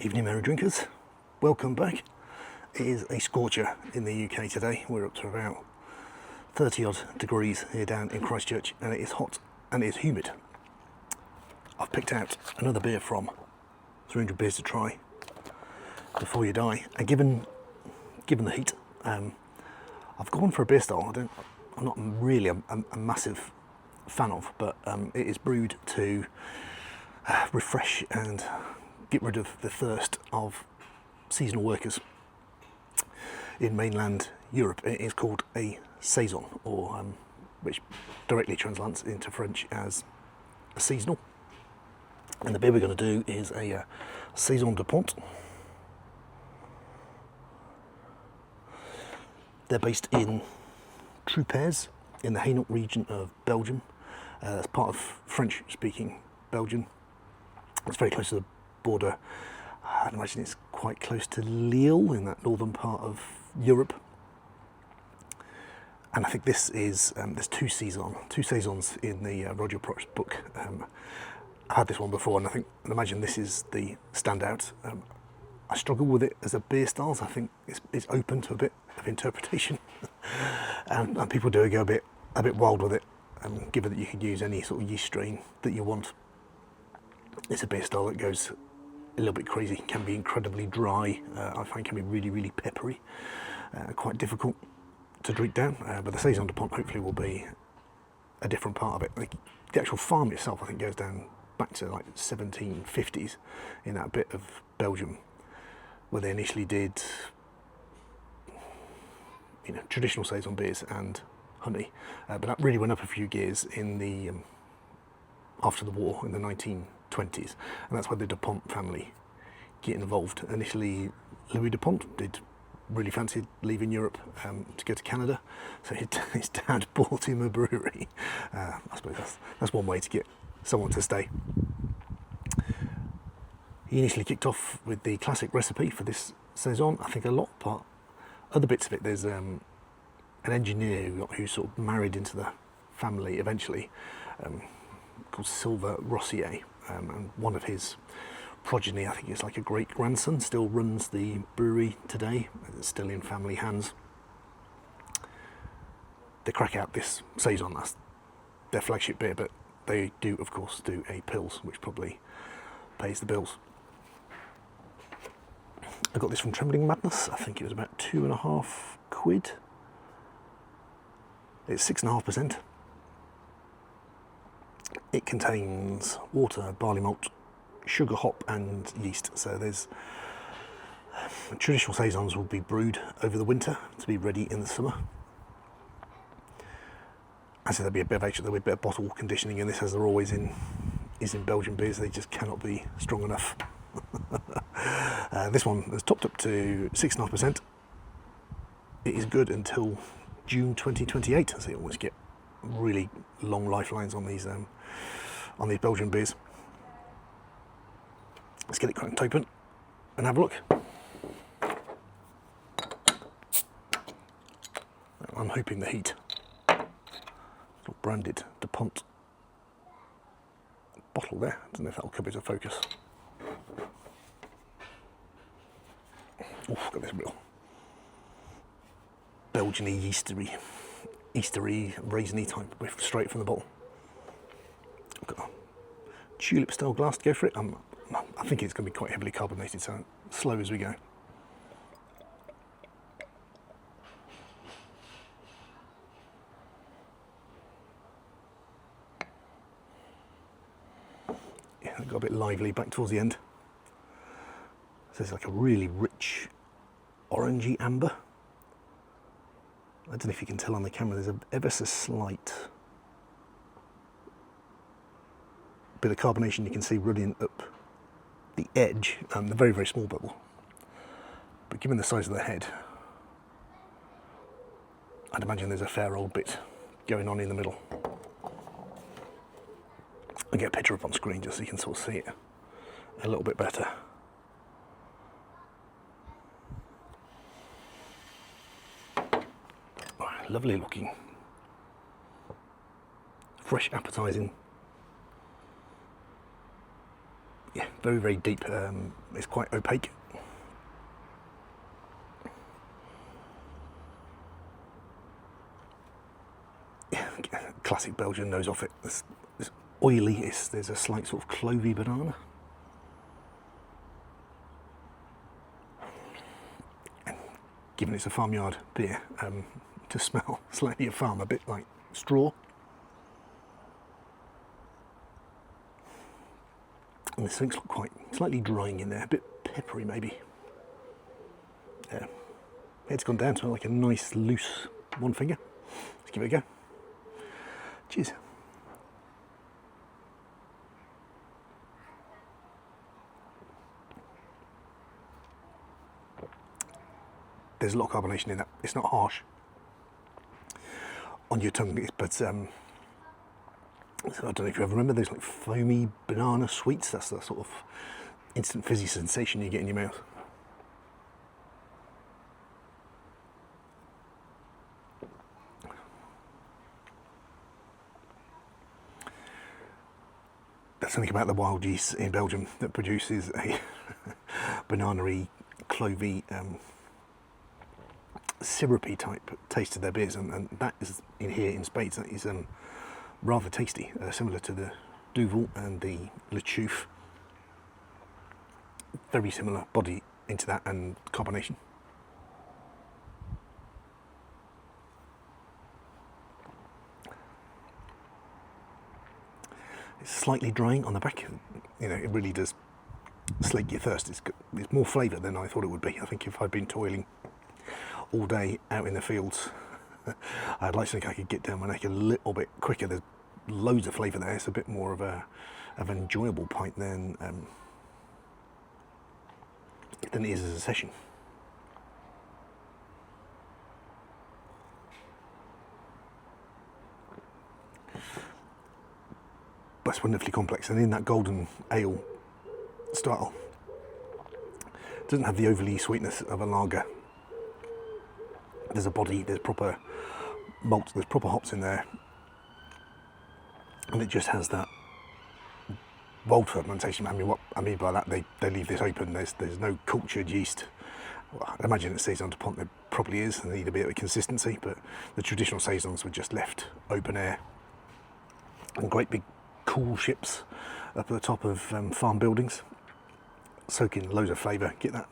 Evening, merry drinkers. Welcome back. It is a scorcher in the UK today. We're up to about 30 odd degrees here down in Christchurch, and it is hot and it is humid. I've picked out another beer from 300 Beers to Try Before You Die, and given the heat, I've gone for a beer style I'm not really a massive fan of, but it is brewed to refresh and get rid of the thirst of seasonal workers in mainland Europe. It is called a Saison, or which directly translates into French as a seasonal. And the beer we're going to do is a Saison Dupont. They're based in Troupes in the Hainaut region of Belgium. That's part of French-speaking Belgium. It's very close to the border. I'd imagine it's quite close to Lille in that northern part of Europe. And I think this is, there's two Saisons in the Roger Proch book. I had this one before, and I'd imagine this is the standout. I struggle with it as a beer style, so I think it's open to a bit of interpretation. and people do go a bit wild with it, given that you could use any sort of yeast strain that you want. It's a beer style that goes a little bit crazy, can be incredibly dry, I find can be really, really peppery, quite difficult to drink down, but the Saison Dupont hopefully will be a different part of it. Like, the actual farm itself I think goes down back to like 1750s in that bit of Belgium where they initially did traditional Saison beers and honey, but that really went up a few gears in the after the war in the 1920s, and that's where the Dupont family get involved. Initially, Louis Dupont did really fancy leaving Europe to go to Canada, so his dad bought him a brewery. I suppose that's one way to get someone to stay. He initially kicked off with the classic recipe for this Saison. I think other bits of it, there's an engineer who sort of married into the family eventually, called Sylvain Rossier, and one of his progeny, I think it's like a great grandson, still runs the brewery today. It's still in family hands. They crack out this Saison, that's their flagship beer, but they do of course do a Pils, which probably pays the bills. I got this from Trembling Madness. I think it was about £2.50. It's 6.5%. It contains water, barley malt, sugar, hop and yeast. So there's traditional Saisons will be brewed over the winter to be ready in the summer. I said there'll be a bit of bottle conditioning in this, as there always is in Belgian beers. They just cannot be strong enough. This one is topped up to 6.5%. It is good until June 2028, so you always get really long lifelines on these Belgian beers. Let's get it cracked open and have a look. I'm hoping the heat. Little branded Dupont bottle there. I don't know if that'll come into focus. Oh, got this real Belgian-y, yeastery, raisiny type whiff straight from the bottle. I've got a tulip style glass to go for it. I think it's going to be quite heavily carbonated, so slow as we go. Yeah, it got a bit lively back towards the end. So it's like a really rich orangey amber. I don't know if you can tell on the camera, there's ever so slight bit of carbonation you can see running up the edge, the very, very small bubble. But given the size of the head, I'd imagine there's a fair old bit going on in the middle. I'll get a picture up on screen just so you can sort of see it a little bit better. Lovely looking, fresh, appetising, Yeah, very, very deep. It's quite opaque. Yeah, classic Belgian nose off it. It's oily. There's a slight sort of clovey banana. And given it's a farmyard beer, to smell slightly of farm, a bit like straw. And this thing's quite slightly drying in there, a bit peppery maybe. Yeah, it's gone down to like a nice loose one finger. Let's give it a go. Cheers. There's a lot of carbonation in that. It's not harsh on your tongue, but so I don't know if you ever remember those like foamy banana sweets. That's the sort of instant fizzy sensation you get in your mouth. That's something about the wild yeast in Belgium that produces a banana-y, clovey, syrupy type taste to their beers, and that is in here in spades. That is rather tasty, similar to the Duvel and the Le Chouffe. Very similar body into that and carbonation. It's slightly drying on the back. You know, it really does slake your thirst. It's more flavour than I thought it would be. I think if I'd been toiling all day out in the fields, I'd like to think I could get down my neck a little bit quicker. There's loads of flavour there. It's a bit more of an enjoyable pint than it is as a session. But it's wonderfully complex, and in that golden ale style, it doesn't have the overly sweetness of a lager. There's a body, there's proper malt, there's proper hops in there, and it just has that bold fermentation. I mean, what I mean by that, they leave this open. There's no cultured yeast. Well, I imagine at Saison Dupont there probably is, and they need a bit of consistency, but the traditional saisons were just left open air, and great big cool ships up at the top of farm buildings, soak in loads of flavour, get that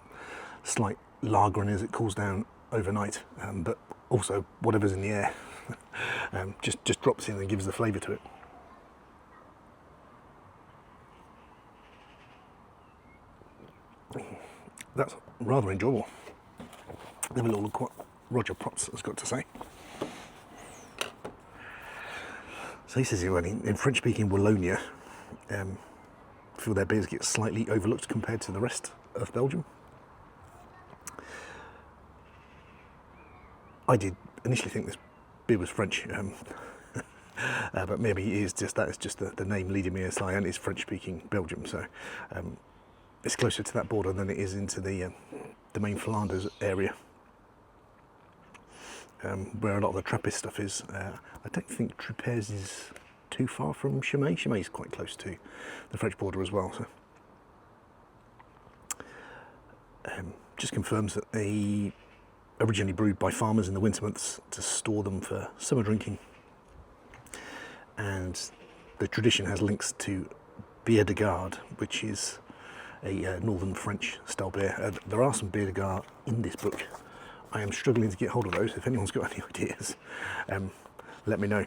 slight lagering as it cools down overnight, but also whatever's in the air just drops in and gives the flavour to it. That's rather enjoyable. Have a little look what Roger Protz has got to say. So he says here, in French-speaking Wallonia, feel their beers get slightly overlooked compared to the rest of Belgium. I did initially think this beer was French, but maybe it is just that. It's just the name leading me aside, and it's French-speaking Belgium, so it's closer to that border than it is into the main Flanders area, where a lot of the Trappist stuff is. I don't think Trapez is too far from Chimay. Chimay is quite close to the French border as well. So, just confirms that they originally brewed by farmers in the winter months to store them for summer drinking, and the tradition has links to Bière de Garde, which is a northern French style beer. There are some Bière de Garde in this book. I am struggling to get hold of those. If anyone's got any ideas, let me know.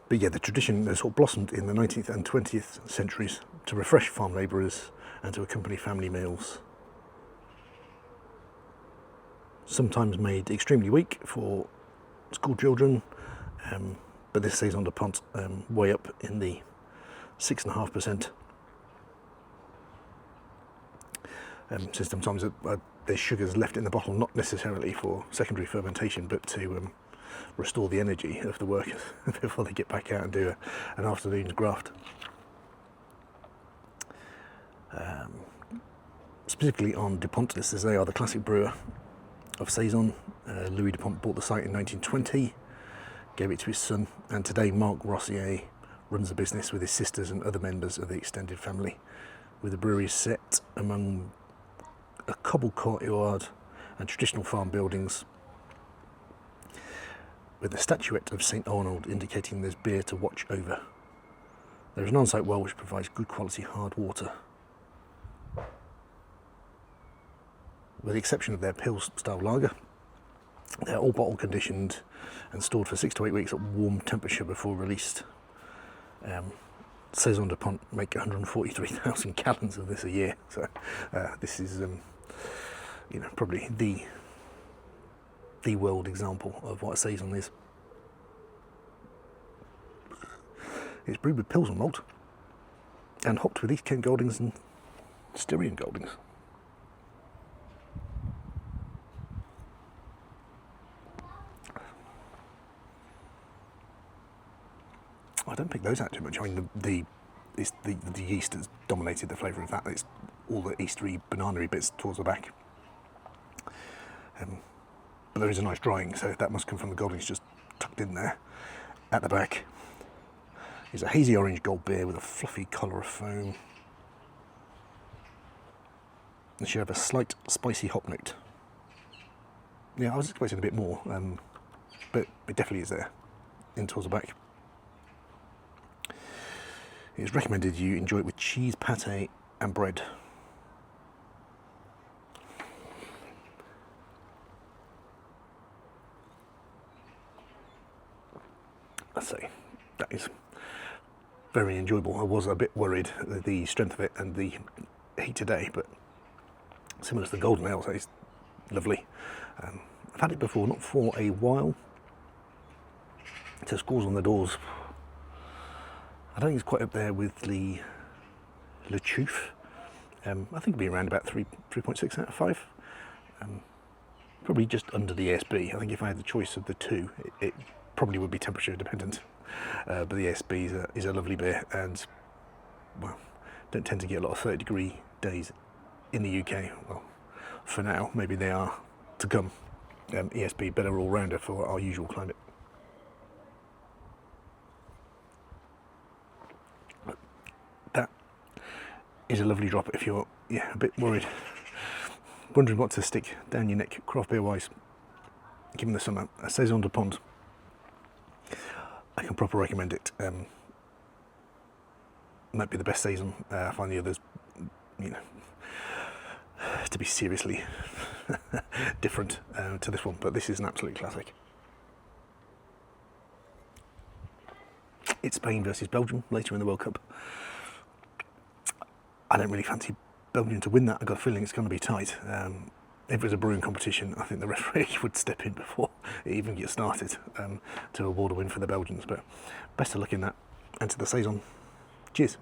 But yeah, the tradition sort of blossomed in the 19th and 20th centuries to refresh farm labourers and to accompany family meals. Sometimes made extremely weak for school children, but this Saison Dupont way up in the 6.5%. So sometimes there's sugars left in the bottle, not necessarily for secondary fermentation, but to restore the energy of the workers before they get back out and do an afternoon's graft. Specifically on Dupont, this is they are the classic brewer of Saison. Louis Dupont bought the site in 1920, gave it to his son, and today Marc Rossier runs the business with his sisters and other members of the extended family, with the brewery set among a cobbled courtyard and traditional farm buildings, with a statuette of St Arnold indicating there's beer to watch over. There is an on-site well which provides good quality hard water. With the exception of their Pils-style lager, they're all bottle conditioned and stored for 6 to 8 weeks at warm temperature before released. Saison Dupont make 143,000 gallons of this a year, so this is probably the world example of what a saison is. It's brewed with Pilsner malt and hopped with East Kent Goldings and Styrian Goldings. I don't pick those out too much. I mean, the yeast has dominated the flavour of that. It's all the Eastery, banana-y bits towards the back. But there is a nice drying, so that must come from the Goldings just tucked in there. At the back is a hazy orange gold beer with a fluffy collar of foam. It should have a slight spicy hop note. Yeah, I was expecting a bit more, but it definitely is there in towards the back. It's recommended you enjoy it with cheese, pate and bread. I'd say that is very enjoyable. I was a bit worried at the strength of it and the heat today, but similar to the golden ale, so it's lovely. I've had it before, not for a while. It says scores on the doors. I don't think it's quite up there with the Le Chouffe. I think it'll be around about 3.6 out of 5. Probably just under the ASB. I think if I had the choice of the two, it probably would be temperature dependent. But the ASB is a lovely beer, and well, don't tend to get a lot of 30-degree days in the UK. Well, for now, maybe they are to come. ESB better all-rounder for our usual climate. That is a lovely drop if you're a bit worried, wondering what to stick down your neck craft beer wise given the summer. A Saison Dupont, I can proper recommend it. Might be the best saison. I find the others to be seriously different to this one, but this is an absolute classic. It's Spain versus Belgium later in the World Cup. I don't really fancy Belgium to win that. I've got a feeling it's going to be tight. If it was a brewing competition, I think the referee would step in before it even gets started to award a win for the Belgians. But best of luck in that, and to the Saison. Cheers.